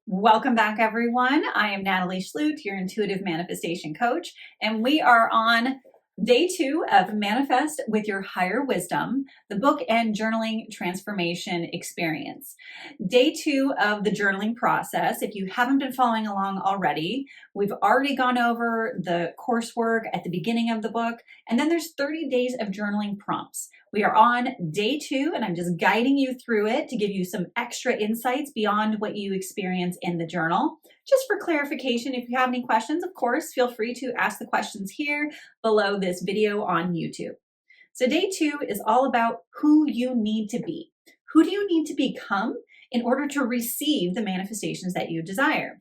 Welcome back, everyone. I am Natalie Schlute, your intuitive manifestation coach, and we are on day 2 of Manifest with Your Higher Wisdom, the book and journaling transformation experience. Day 2 of the journaling process. If you haven't been following along already, we've already gone over the coursework at the beginning of the book, and then there's 30 days of journaling prompts. We are on day 2, and I'm just guiding you through it to give you some extra insights beyond what you experience in the journal. Just for clarification, if you have any questions, of course, feel free to ask the questions here below this video on YouTube. So day 2 is all about who you need to be. Who do you need to become in order to receive the manifestations that you desire?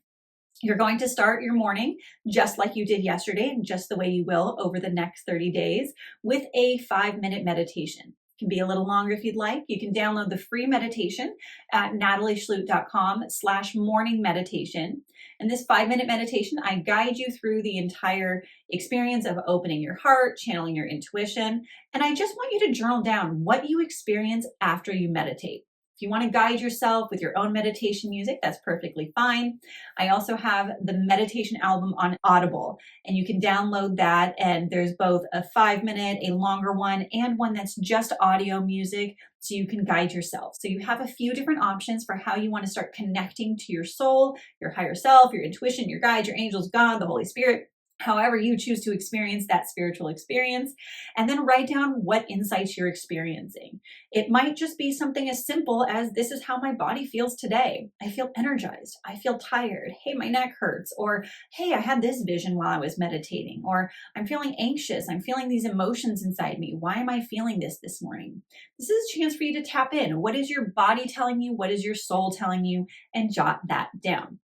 You're going to start your morning just like you did yesterday and just the way you will over the next 30 days with a 5-minute meditation. It can be a little longer if you'd like. You can download the free meditation at natalieschlute.com/morning meditation. And this 5-minute meditation, I guide you through the entire experience of opening your heart, channeling your intuition. And I just want you to journal down what you experience after you meditate. If you want to guide yourself with your own meditation music, that's perfectly fine. I also have the meditation album on Audible, and you can download that. And there's both a 5-minute, a longer one, and one that's just audio music, so you can guide yourself. So you have a few different options for how you want to start connecting to your soul, your higher self, your intuition, your guides, your angels, God, the Holy Spirit, however you choose to experience that spiritual experience, and then write down what insights you're experiencing. It might just be something as simple as, this is how my body feels today. I feel energized. I feel tired. Hey, my neck hurts. Or, hey, I had this vision while I was meditating. Or, I'm feeling anxious. I'm feeling these emotions inside me. Why am I feeling this morning? This is a chance for you to tap in. What is your body telling you? What is your soul telling you? And jot that down.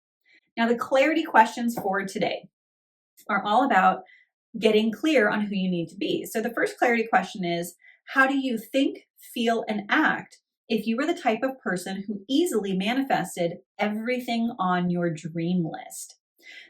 Now, the clarity questions for today are all about getting clear on who you need to be. So the first clarity question is, how do you think, feel, and act if you were the type of person who easily manifested everything on your dream list?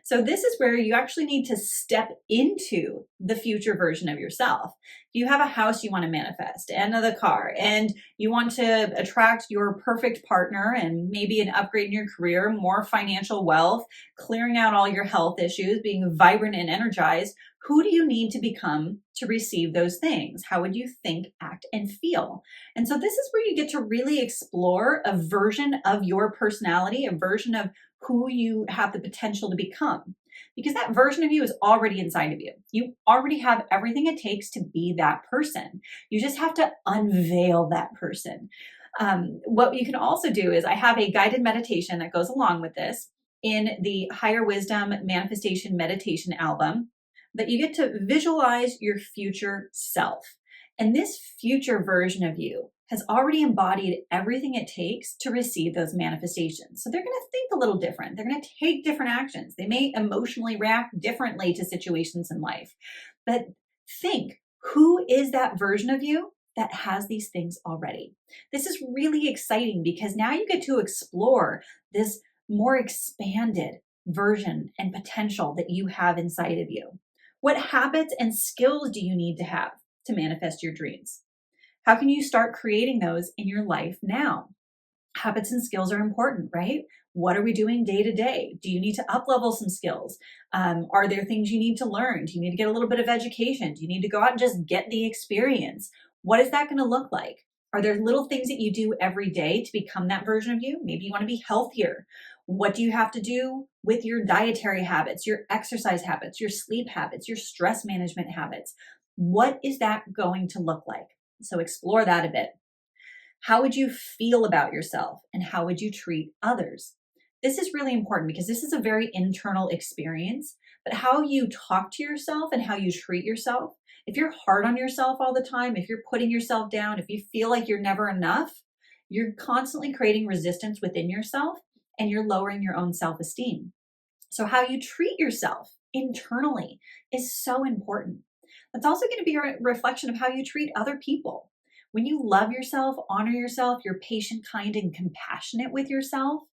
So this is where you actually need to step into the future version of yourself. You have a house you want to manifest, and the car, and you want to attract your perfect partner and maybe an upgrade in your career, more financial wealth, clearing out all your health issues, being vibrant and energized. Who do you need to become to receive those things? How would you think, act, and feel? And so this is where you get to really explore a version of your personality, a version of who you have the potential to become. Because that version of you is already inside of you. You already have everything it takes to be that person. You just have to unveil that person. What you can also do is, I have a guided meditation that goes along with this in the Higher Wisdom Manifestation Meditation album, that you get to visualize your future self. And this future version of you has already embodied everything it takes to receive those manifestations. So they're going to think a little different. They're going to take different actions. They may emotionally react differently to situations in life. But think, who is that version of you that has these things already? This is really exciting because now you get to explore this more expanded version and potential that you have inside of you. What habits and skills do you need to have to manifest your dreams? How can you start creating those in your life now? Habits and skills are important, right? What are we doing day to day? Do you need to up-level some skills? Are there things you need to learn? Do you need to get a little bit of education? Do you need to go out and just get the experience? What is that going to look like? Are there little things that you do every day to become that version of you? Maybe you want to be healthier. What do you have to do with your dietary habits, your exercise habits, your sleep habits, your stress management habits? What is that going to look like? So explore that a bit. How would you feel about yourself, and how would you treat others? This is really important because this is a very internal experience, but how you talk to yourself and how you treat yourself, if you're hard on yourself all the time, if you're putting yourself down, if you feel like you're never enough, you're constantly creating resistance within yourself and you're lowering your own self-esteem. So how you treat yourself internally is so important. That's also going to be a reflection of how you treat other people. When you love yourself, honor yourself, you're patient, kind, and compassionate with yourself,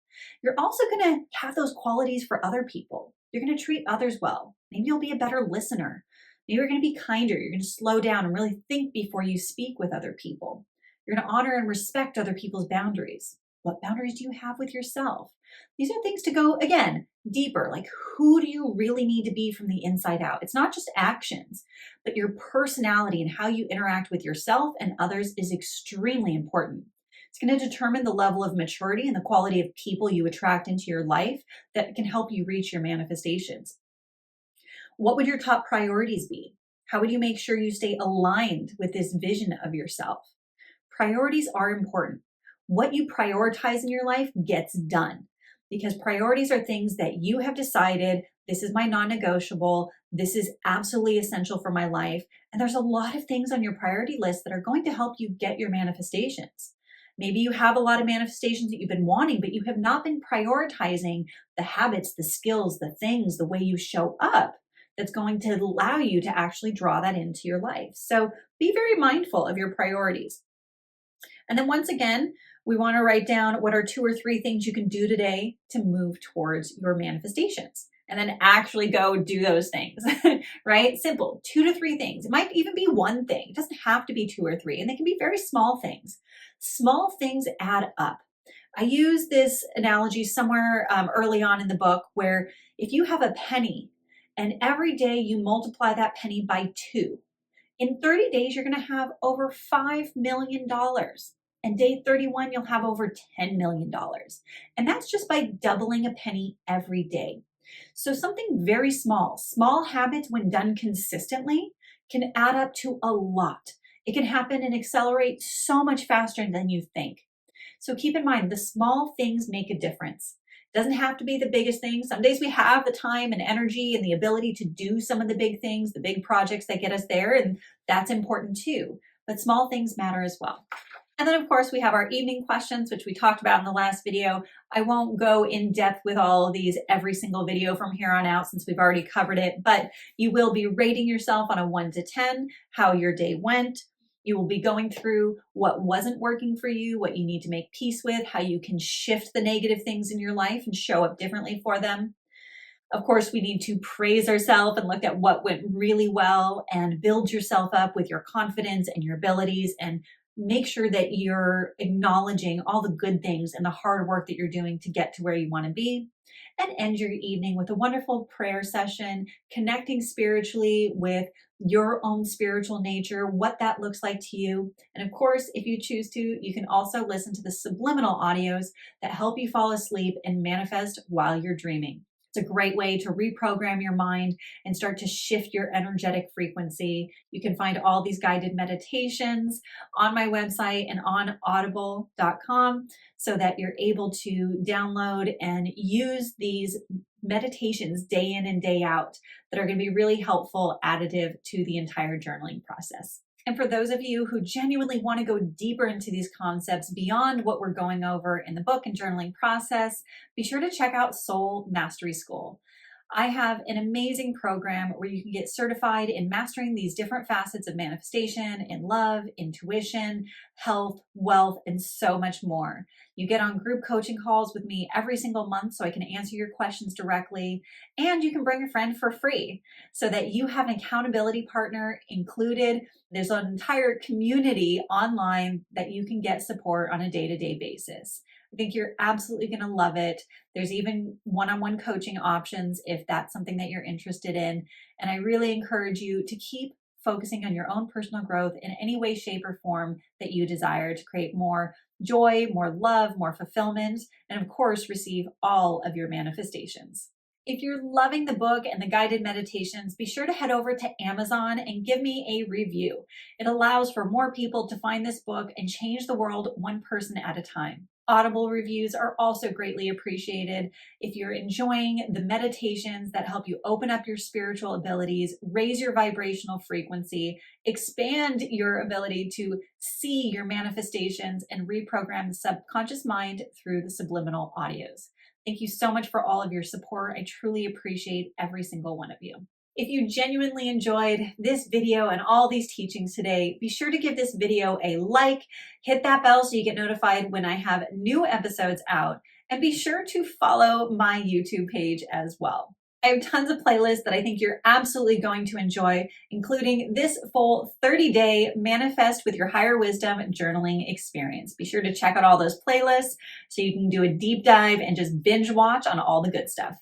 you're also going to have those qualities for other people. You're going to treat others well. Maybe you'll be a better listener. Maybe you're going to be kinder. You're going to slow down and really think before you speak with other people. You're going to honor and respect other people's boundaries. What boundaries do you have with yourself? These are things to go, again, deeper. Like, who do you really need to be from the inside out? It's not just actions, but your personality and how you interact with yourself and others is extremely important. It's going to determine the level of maturity and the quality of people you attract into your life that can help you reach your manifestations. What would your top priorities be? How would you make sure you stay aligned with this vision of yourself? Priorities are important. What you prioritize in your life gets done because priorities are things that you have decided this is my non negotiable, this is absolutely essential for my life. And there's a lot of things on your priority list that are going to help you get your manifestations. Maybe you have a lot of manifestations that you've been wanting, but you have not been prioritizing the habits, the skills, the things, the way you show up that's going to allow you to actually draw that into your life. So be very mindful of your priorities. And then once again, we want to write down what are 2 or 3 things you can do today to move towards your manifestations. And then actually go do those things, right? Simple, 2 to 3 things. It might even be one thing. It doesn't have to be 2 or 3, and they can be very small things. Small things add up. I use this analogy somewhere early on in the book where if you have a penny and every day you multiply that penny by 2, in 30 days, you're going to have over $5 million. And day 31, you'll have over $10 million. And that's just by doubling a penny every day. So something very small, small habits when done consistently can add up to a lot. It can happen and accelerate so much faster than you think. So keep in mind, the small things make a difference. It doesn't have to be the biggest thing. Some days we have the time and energy and the ability to do some of the big things, the big projects that get us there, and that's important too. But small things matter as well. And then, of course, we have our evening questions, which we talked about in the last video. I won't go in depth with all of these every single video from here on out since we've already covered it, but you will be rating yourself on a 1 to 10, how your day went. You will be going through what wasn't working for you, what you need to make peace with, how you can shift the negative things in your life and show up differently for them. Of course, we need to praise ourselves and look at what went really well and build yourself up with your confidence and your abilities and make sure that you're acknowledging all the good things and the hard work that you're doing to get to where you want to be. And end your evening with a wonderful prayer session, connecting spiritually with your own spiritual nature, what that looks like to you. And of course, if you choose to, you can also listen to the subliminal audios that help you fall asleep and manifest while you're dreaming. It's a great way to reprogram your mind and start to shift your energetic frequency. You can find all these guided meditations on my website and on audible.com so that you're able to download and use these meditations day in and day out that are going to be really helpful, additive to the entire journaling process. And for those of you who genuinely want to go deeper into these concepts beyond what we're going over in the book and journaling process, be sure to check out Soul Mastery School. I have an amazing program where you can get certified in mastering these different facets of manifestation in love, intuition, health, wealth, and so much more. You get on group coaching calls with me every single month so I can answer your questions directly, and you can bring a friend for free so that you have an accountability partner included. There's an entire community online that you can get support on a day-to-day basis. I think you're absolutely going to love it. There's even one-on-one coaching options if that's something that you're interested in. And I really encourage you to keep focusing on your own personal growth in any way, shape, or form that you desire to create more joy, more love, more fulfillment, and of course, receive all of your manifestations. If you're loving the book and the guided meditations, be sure to head over to Amazon and give me a review. It allows for more people to find this book and change the world one person at a time. Audible reviews are also greatly appreciated. If you're enjoying the meditations that help you open up your spiritual abilities, raise your vibrational frequency, expand your ability to see your manifestations, and reprogram the subconscious mind through the subliminal audios. Thank you so much for all of your support. I truly appreciate every single one of you. If you genuinely enjoyed this video and all these teachings today, be sure to give this video a like, hit that bell so you get notified when I have new episodes out, and be sure to follow my YouTube page as well. I have tons of playlists that I think you're absolutely going to enjoy, including this full 30-day Manifest with Your Higher Wisdom journaling experience. Be sure to check out all those playlists so you can do a deep dive and just binge watch on all the good stuff.